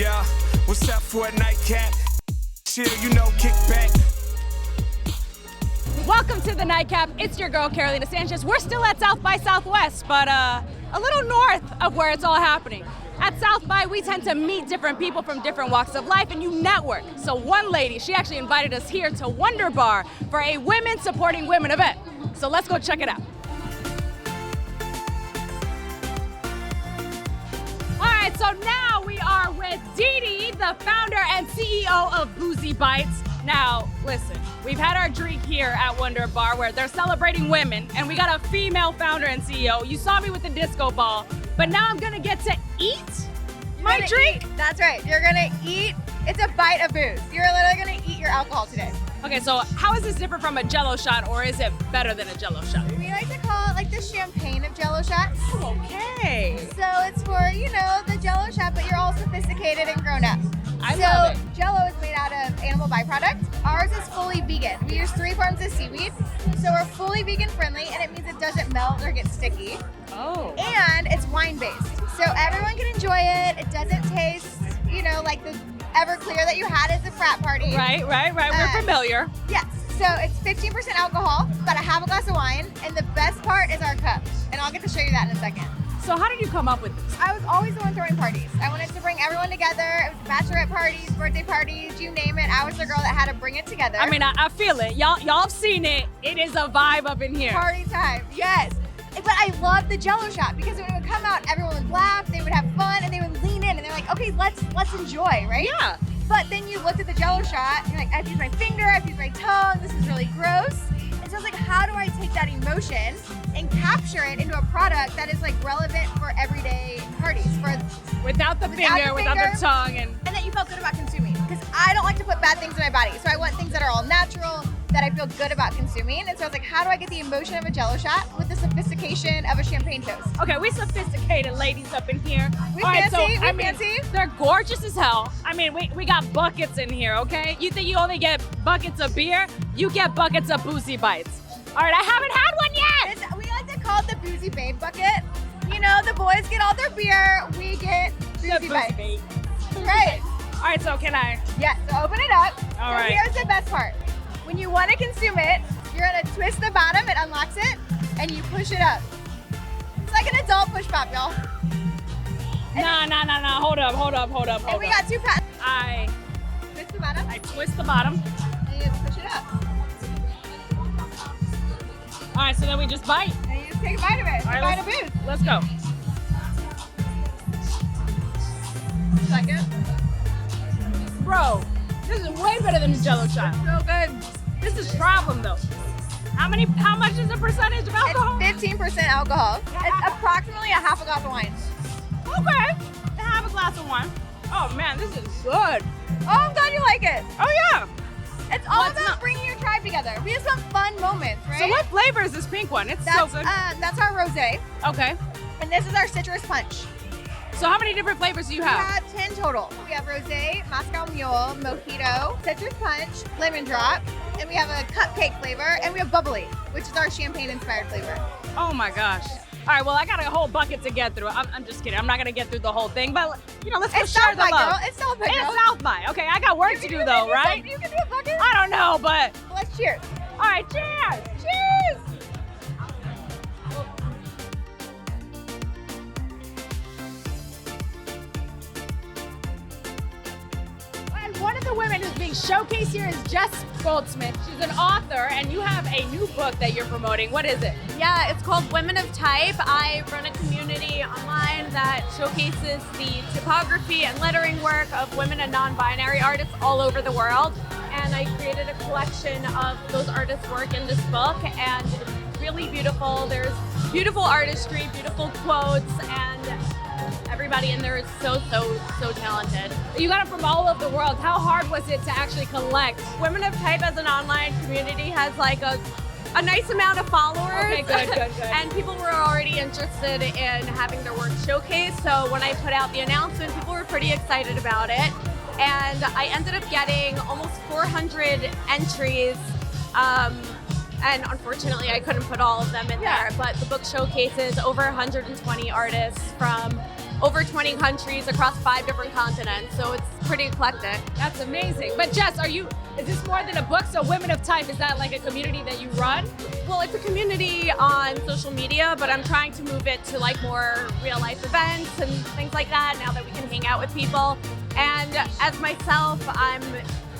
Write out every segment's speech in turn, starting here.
Yeah, what's up for a nightcap? Chill, you know, kick back. Welcome to the Nightcap. It's your girl, Carolina Sanchez. We're still at South by Southwest, but a little north of where it's all happening. At South by, we tend to meet different people from different walks of life, and you network. So one lady, she actually invited us here to Wonder Bar for a women supporting women event. So let's go check it out. All right, so now we are with Dee Dee, the founder and CEO of Boozy Bites. Now, listen, we've had our drink here at Wonder Bar where they're celebrating women, and we got a female founder and CEO. You saw me with the disco ball, but now I'm gonna get to eat my drink. That's right, you're gonna eat, it's a bite of booze. You're literally gonna eat your alcohol today. Okay, so how is this different from a Jello shot, or is it better than a Jello shot? We like to call it like the champagne of Jello shots. Okay. So it's for, you know, the Jello shot, but you're all sophisticated and grown up. I love it. Jello is made out of animal byproducts. Ours is fully vegan. We use 3 forms of seaweed, so we're fully vegan friendly, and it means it doesn't melt or get sticky. Oh. And it's wine based, so everyone can enjoy it. It doesn't taste, you know, like the Everclear that you had at the frat party. Right. We're familiar. Yes. So it's 15% alcohol, about a half a glass of wine, and the best part is our cup. And I'll get to show you that in a second. So how did you come up with this? I was always the one throwing parties. I wanted to bring everyone together. It was bachelorette parties, birthday parties, you name it. I was the girl that had to bring it together. I mean, I feel it. Y'all have seen it. It is a vibe up in here. Party time, yes. But I love the Jello shot because when it would come out, everyone would laugh, they would have fun, and they would lean in, and they're like, okay, let's enjoy, right? Yeah. But then you looked at the Jello shot, and you're like, I've used my finger, I've used my tongue, this is really gross. And so I was like, how do I take that emotion and capture it into a product that is like relevant for everyday parties? Without the finger, without the tongue. And that you felt good about consuming. Because I don't like to put bad things in my body. So I want things that are all natural, that I feel good about consuming. And so I was like, how do I get the emotion of a Jello shot with the sophistication of a champagne toast? Okay, we sophisticated ladies up in here. We All right, fancy, so, we I mean, fancy. they're gorgeous as hell. I mean, we got buckets in here, okay? You think you only get buckets of beer? You get buckets of Boozy Bites. All right, I haven't had one yet. We like to call it the Boozy Babe bucket. You know, the boys get all their beer, we get Boozy Bites. Right. All right, so can I? Yeah, so open it up. All So right. Here's the best part. When you want to consume it, you're gonna twist the bottom, it unlocks it, and you push it up. It's like an adult push pop, y'all. Nah. Hold up. And we got 2 packs. I Twist the bottom, twist the bottom. and you push it up. All right, so then we just bite. And you just take a bite of it. All right, A bite of booze. Let's go. Second. Bro, this is way better than the Jello shot. So good. This is problem though. How much is the percentage of alcohol? It's 15% alcohol. It's approximately a half a glass of wine. Okay. Have a glass of wine. Oh man, this is good. Oh, I'm glad you like it. Oh yeah. It's all What's about not- bringing your tribe together. We have some fun moments, right? So what flavor is this pink one? It's so good. That's our rosé, Okay. and this is our citrus punch. So how many different flavors do you We have? have 10 total. We have rosé, Moscow Mule, mojito, citrus punch, lemon drop, and we have a cupcake flavor, and we have bubbly, which is our champagne-inspired flavor. Oh my gosh. All right, well, I got a whole bucket to get through. I'm just kidding. I'm not gonna get through the whole thing, but you know, let's go It's share South the by, love. girl. It's South by, girl. It's South by. Okay, I got work to do though, right? You can do a bucket. I don't know, but Let's cheers. all right, cheers. Cheers. And one of the women who's being showcased here is Jess Goldsmith. She's an author, and you have a new book that you're promoting. What is it? Yeah, it's called Women of Type. I run a community online that showcases the typography and lettering work of women and non-binary artists all over the world. And I created a collection of those artists' work in this book, and it's really beautiful. There's beautiful artistry, beautiful quotes, and everybody in there is so talented. You got it from all over the world. How hard was it to actually collect? Women of Type as an online community has like a nice amount of followers. Okay, good. And people were already interested in having their work showcased. So when I put out the announcement, people were pretty excited about it. And I ended up getting almost 400 entries. And unfortunately, I couldn't put all of them in there. But the book showcases over 120 artists from over 20 countries across 5 different continents. So it's pretty eclectic. That's amazing. But Jess, is this more than a book? So Women of Type, is that like a community that you run? Well, it's a community on social media, but I'm trying to move it to like more real life events and things like that now that we can hang out with people. And as myself, I'm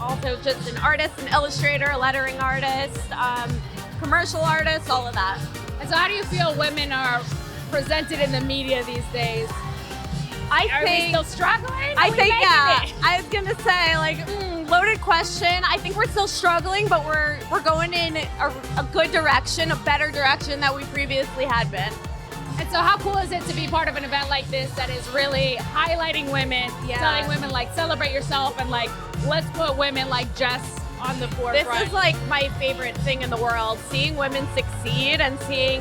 also just an artist, an illustrator, a lettering artist, commercial artist, all of that. And so how do you feel women are presented in the media these days? Are we still struggling? I think, yeah. I was gonna say, like, loaded question. I think we're still struggling, but we're going in a good direction, a better direction that we previously had been. And so how cool is it to be part of an event like this that is really highlighting women, telling women like celebrate yourself and like let's put women like Jess on the forefront? This is like my favorite thing in the world, seeing women succeed and seeing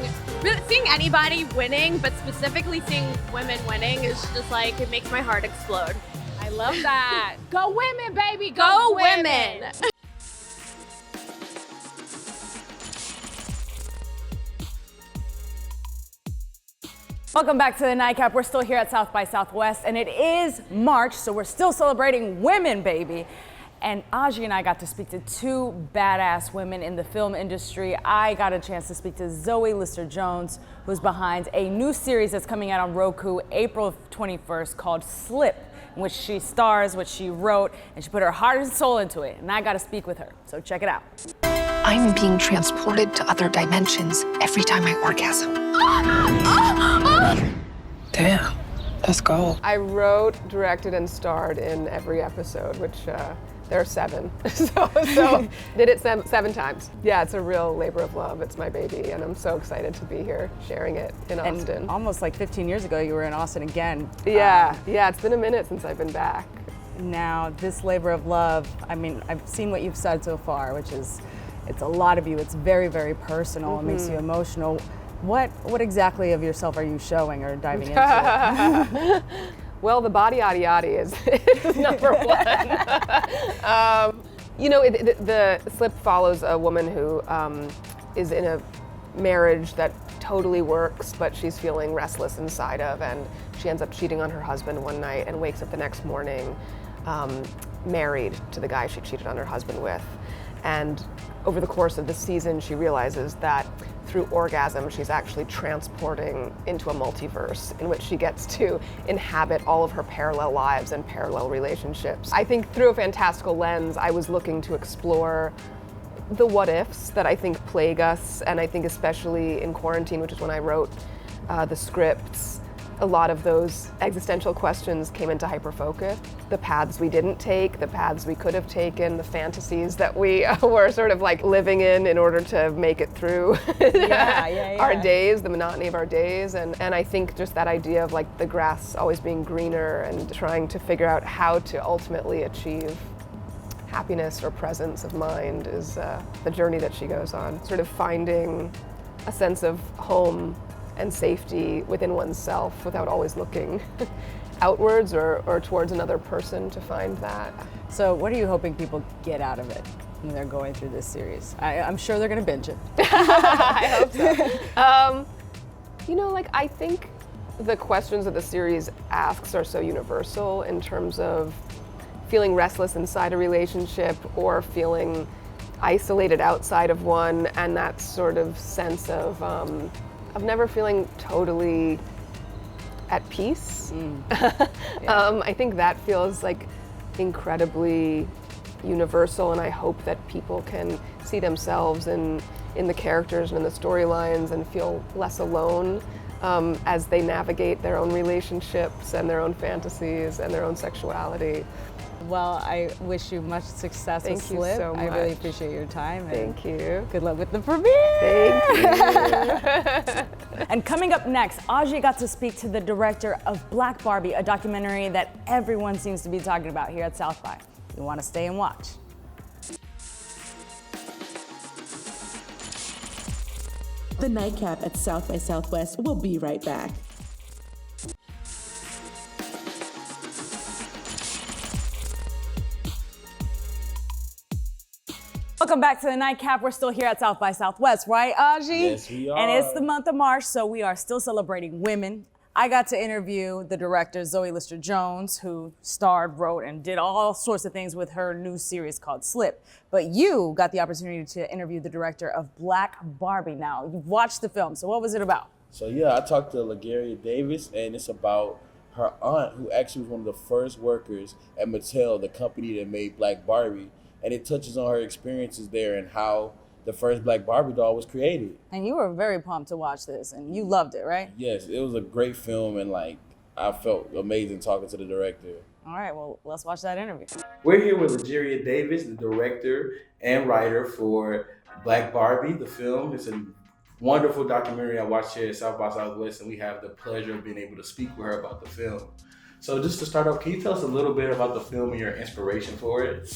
anybody winning, but specifically seeing women winning is just like, it makes my heart explode. I love that. Go women, baby, Go women. Welcome back to the Nightcap. We're still here at South by Southwest, and it is March, so we're still celebrating women, baby. And Aji and I got to speak to 2 badass women in the film industry. I got a chance to speak to Zoe Lister-Jones, who's behind a new series that's coming out on Roku April 21st called Slip, in which she stars, which she wrote, and she put her heart and soul into it. And I got to speak with her, so check it out. I'm being transported to other dimensions every time I orgasm. Damn, let's go. I wrote, directed, and starred in every episode, which there are 7. so did it 7 times. Yeah, it's a real labor of love. It's my baby, and I'm so excited to be here sharing it in Austin. And almost like 15 years ago, you were in Austin again. Yeah, it's been a minute since I've been back. Now, this labor of love, I mean, I've seen what you've said so far, which is, it's a lot of you. It's very, very personal. It makes you emotional. What exactly of yourself are you showing or diving into? Well, the body yaddy yaddy is number 1. The Slip follows a woman who is in a marriage that totally works, but she's feeling restless inside of, and she ends up cheating on her husband one night and wakes up the next morning married to the guy she cheated on her husband with. And over the course of the season, she realizes that through orgasm, she's actually transporting into a multiverse in which she gets to inhabit all of her parallel lives and parallel relationships. I think through a fantastical lens, I was looking to explore the what ifs that I think plague us, and I think especially in quarantine, which is when I wrote the scripts, a lot of those existential questions came into hyperfocus. The paths we didn't take, the paths we could have taken, the fantasies that we were sort of like living in order to make it through our days, the monotony of our days. And I think just that idea of like the grass always being greener and trying to figure out how to ultimately achieve happiness or presence of mind is the journey that she goes on. Sort of finding a sense of home and safety within oneself without always looking outwards or towards another person to find that. So what are you hoping people get out of it when they're going through this series? I'm sure they're gonna binge it. I hope so. I think the questions that the series asks are so universal in terms of feeling restless inside a relationship or feeling isolated outside of one, and that sort of sense of never feeling totally at peace. I think that feels like incredibly universal, and I hope that people can see themselves in the characters and in the storylines and feel less alone as they navigate their own relationships and their own fantasies and their own sexuality. Well, I wish you much success with Slip. Thank you so much. I really appreciate your time. Thank you. Good luck with the premiere. Thank you. And coming up next, Aji got to speak to the director of Black Barbie, a documentary that everyone seems to be talking about here at South by. You want to stay and watch. The Nightcap at South by Southwest will be right back. Welcome back to the Nightcap. We're still here at South by Southwest, right, Aji? Yes, we are. And it's the month of March, so we are still celebrating women. I got to interview the director, Zoe Lister-Jones, who starred, wrote, and did all sorts of things with her new series called Slip. But you got the opportunity to interview the director of Black Barbie. Now, you've watched the film, so what was it about? So yeah, I talked to Lagueria Davis, and it's about her aunt, who actually was one of the first workers at Mattel, the company that made Black Barbie. And it touches on her experiences there and how the first Black Barbie doll was created. And you were very pumped to watch this, and you loved it, right? Yes, it was a great film, and I felt amazing talking to the director. All right, well, let's watch that interview. We're here with Lagueria Davis, the director and writer for Black Barbie, the film. It's a wonderful documentary I watched here at South by Southwest, and we have the pleasure of being able to speak with her about the film. So just to start off, can you tell us a little bit about the film and your inspiration for it?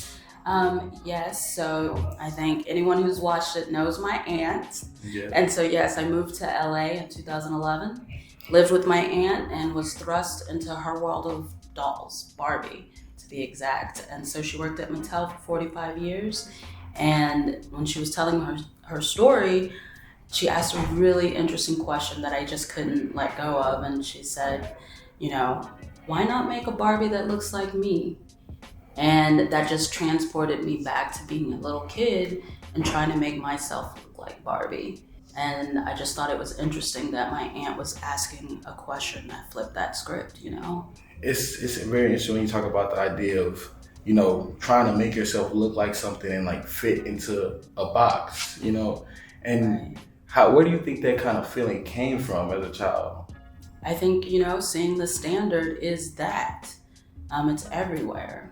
Yes, so I think anyone who's watched it knows my aunt. Yeah. And so yes, I moved to LA in 2011, lived with my aunt, and was thrust into her world of dolls, Barbie to be exact. And so she worked at Mattel for 45 years. And when she was telling her story, she asked a really interesting question that I just couldn't let go of. And she said, why not make a Barbie that looks like me? And that just transported me back to being a little kid and trying to make myself look like Barbie. And I just thought it was interesting that my aunt was asking a question that flipped that script, It's very interesting when you talk about the idea of, trying to make yourself look like something and fit into a box, And where do you think that kind of feeling came from as a child? I think, seeing the standard is that. It's everywhere.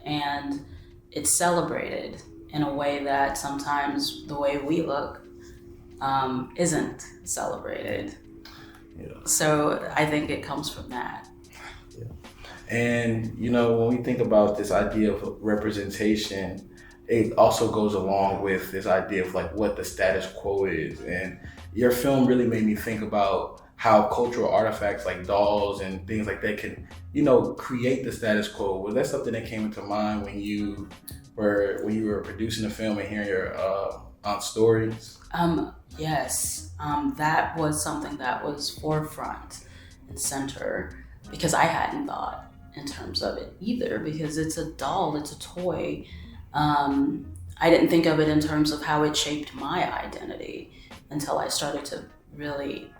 And it's celebrated in a way that sometimes the way we look isn't celebrated. Yeah. So I think it comes from that. Yeah. And, when we think about this idea of representation, it also goes along with this idea of what the status quo is. And your film really made me think about how cultural artifacts like dolls and things like that can, create the status quo. Was that something that came into mind when you were producing the film and hearing your aunt's stories? Yes, that was something that was forefront and center because I hadn't thought in terms of it either, because it's a doll, it's a toy. I didn't think of it in terms of how it shaped my identity until I started to really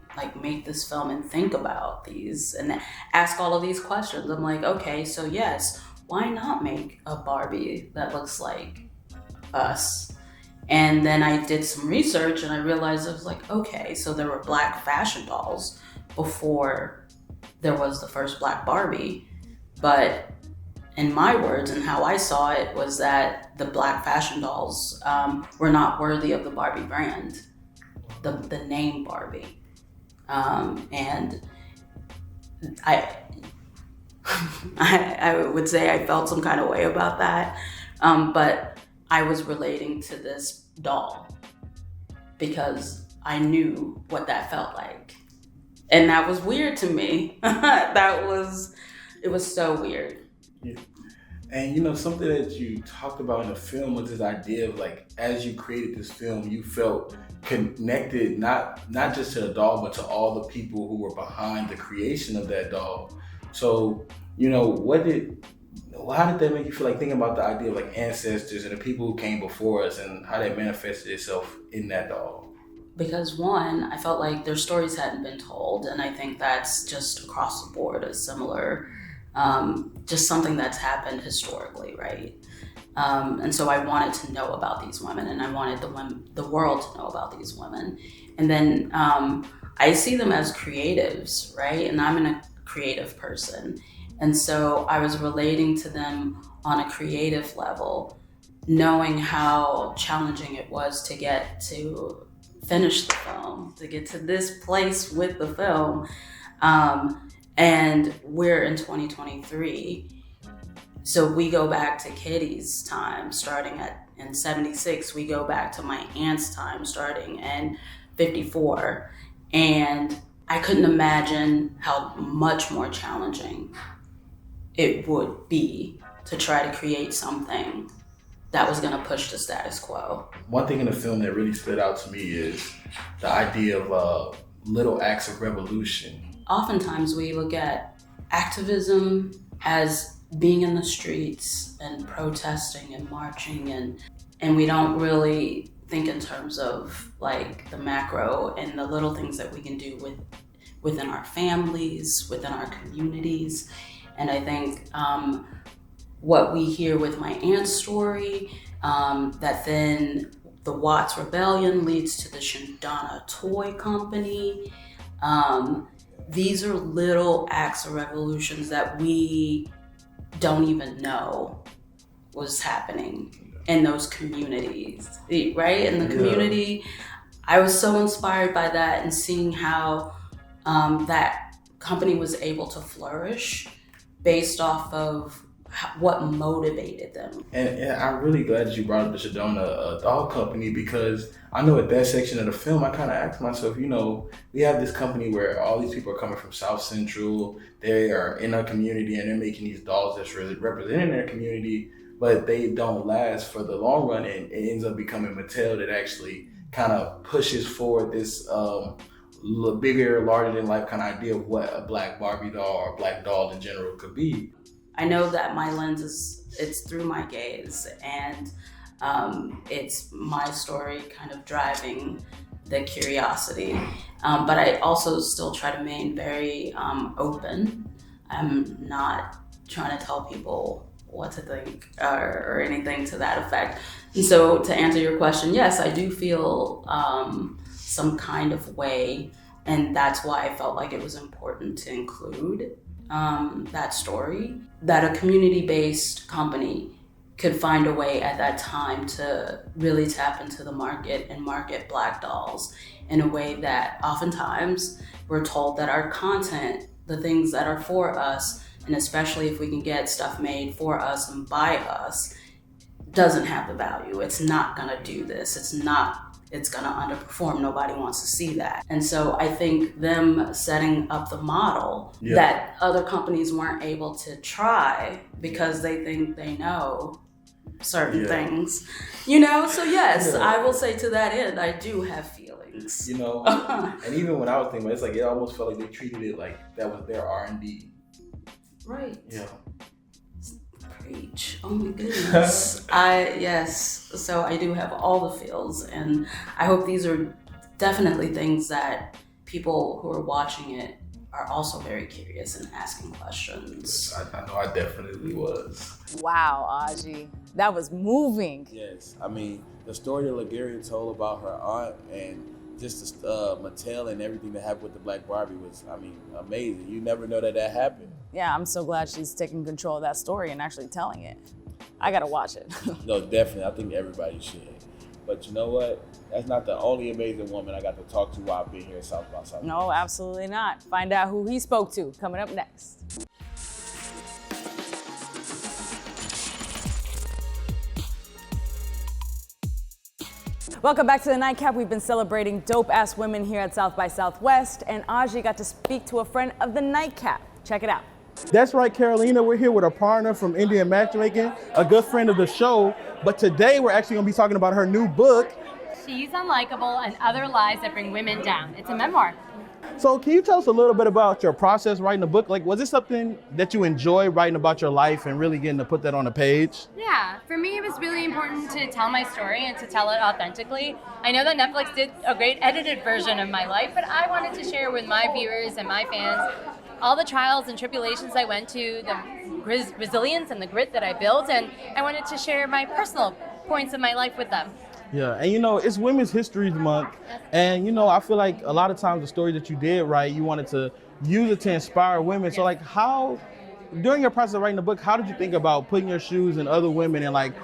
make this film and think about these and ask all of these questions. I'm like, okay, so yes, why not make a Barbie that looks like us? And then I did some research and I realized I was like, okay, so there were Black fashion dolls before there was the first Black Barbie. But in my words and how I saw it was that the Black fashion dolls were not worthy of the Barbie brand, the name Barbie. And I would say I felt some kind of way about that, but I was relating to this doll because I knew what that felt like, and that was weird to me. It was so weird. Yeah. And something that you talked about in the film was this idea of as you created this film, you felt connected not just to the doll, but to all the people who were behind the creation of that doll. So, how did that make you feel thinking about the idea of ancestors and the people who came before us and how that manifested itself in that doll? Because one, I felt like their stories hadn't been told, and I think that's just across the board a similar, just something that's happened historically, right? And so I wanted to know about these women, and I wanted the world to know about these women. And then I see them as creatives, right? And I'm a creative person. And so I was relating to them on a creative level, knowing how challenging it was to get to finish the film, to get to this place with the film. And we're in 2023. So we go back to Kitty's time, starting in 76. We go back to my aunt's time, starting in 54. And I couldn't imagine how much more challenging it would be to try to create something that was going to push the status quo. One thing in the film that really stood out to me is the idea of little acts of revolution. oftentimes we look at activism as being in the streets and protesting and marching, and we don't really think in terms of like the macro and the little things that we can do within our families, within our communities. And I think what we hear with my aunt's story, that then the Watts Rebellion leads to the Shindana Toy Company. These are little acts of revolutions that we don't even know was happening in those communities, right? In the community, I was so inspired by that and seeing how that company was able to flourish based off of what motivated them. And I'm really glad that you brought up the Shindana Dog Company, because I know at that section of the film, I kind of asked myself, you know, we have this company where all these people are coming from South Central, they are in our community and they're making these dolls that's really representing their community, but they don't last for the long run, and it ends up becoming Mattel that actually kind of pushes forward this bigger, larger than life kind of idea of what a black Barbie doll or a black doll in general could be. I know that my lens it's through my gaze, and it's my story kind of driving the curiosity. But I also still try to remain very open. I'm not trying to tell people what to think or anything to that effect. And so to answer your question, yes, I do feel some kind of way, and that's why I felt like it was important to include that story, that a community-based company could find a way at that time to really tap into the market and market black dolls in a way that oftentimes we're told that our content, the things that are for us, and especially if we can get stuff made for us and by us, doesn't have the value. It's not gonna do this. It's gonna underperform. Nobody wants to see that. And so I think them setting up the model that other companies weren't able to try because they think they know certain things, you know? So yes, I will say to that end, I do have feelings. You know, and even when I was thinking about it, it's like, it almost felt like they treated it like that was their R&D. Right. Yeah. Preach. Oh my goodness. Yes. So I do have all the feels, and I hope these are definitely things that people who are watching it are also very curious and asking questions. I know I definitely was. Wow, Aji, that was moving. Yes, I mean, the story that Lagueria told about her aunt and just Mattel and everything that happened with the Black Barbie was, I mean, amazing. You never know that happened. Yeah, I'm so glad she's taking control of that story and actually telling it. I gotta watch it. No, definitely. I think everybody should. But you know what? That's not the only amazing woman I got to talk to while being here at South by Southwest. No, absolutely not. Find out who he spoke to coming up next. Welcome back to the Nightcap. We've been celebrating dope-ass women here at South by Southwest, and Aji got to speak to a friend of the Nightcap. Check it out. That's right, Carolina. We're here with Aparna from Indian Matchmaking, a good friend of the show. But today we're actually going to be talking about her new book. She's Unlikable and Other Lies That Bring Women Down. It's a memoir. So can you tell us a little bit about your process writing the book? Like, was it something that you enjoy writing about your life and really getting to put that on a page? Yeah, for me it was really important to tell my story and to tell it authentically. I know that Netflix did a great edited version of my life, but I wanted to share with my viewers and my fans all the trials and tribulations I went to, the resilience and the grit that I built, and I wanted to share my personal points of my life with them. Yeah, and you know, it's Women's History Month, and you know, I feel like a lot of times the story that you did write, you wanted to use it to inspire women. So like, how, during your process of writing the book, how did you think about putting your shoes in other women and like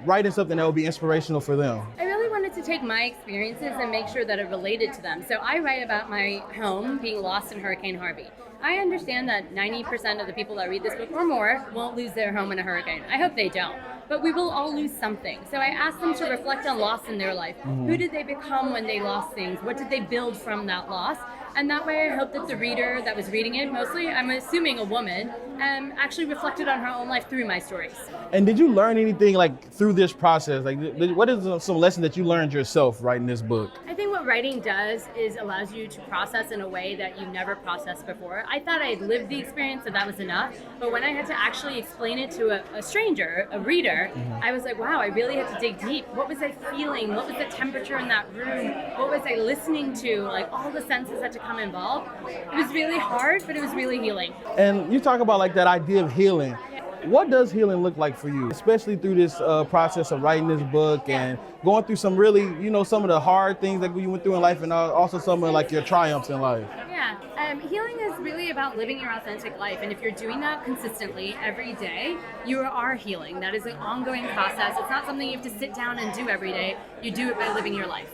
writing something that would be inspirational for them? I really wanted to take my experiences and make sure that it related to them. So I write about my home being lost in Hurricane Harvey. I understand that 90% of the people that read this book or more won't lose their home in a hurricane. I hope they don't. But we will all lose something. So I asked them to reflect on loss in their life. Who did they become when they lost things? What did they build from that loss? And that way I hope that the reader that was reading it, mostly, I'm assuming a woman, actually reflected on her own life through my stories. And did you learn anything like through this process? Like, what is some lessons that you learned yourself writing this book? I think what what writing does is allows you to process in a way that you've never processed before. I thought I had lived the experience, so that was enough. But when I had to actually explain it to a stranger, a reader, I was like, wow, I really had to dig deep. What was I feeling? What was the temperature in that room? What was I listening to? Like, all the senses had to come involved. It was really hard, but it was really healing. And you talk about like that idea of healing. What does healing look like for you, especially through this process of writing this book and going through some really, you know, some of the hard things that you went through in life, and also some of like your triumphs in life? Yeah, healing is really about living your authentic life, and if you're doing that consistently every day, you are healing. That is an ongoing process. It's not something you have to sit down and do every day. You do it by living your life.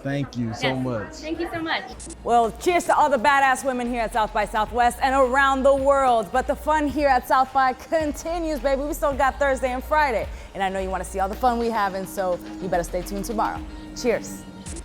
Thank you so much. Thank you so much. Well, cheers to all the badass women here at South by Southwest and around the world. But the fun here at South by continues, baby. We still got Thursday and Friday. And I know you want to see all the fun we have, and so you better stay tuned tomorrow. Cheers.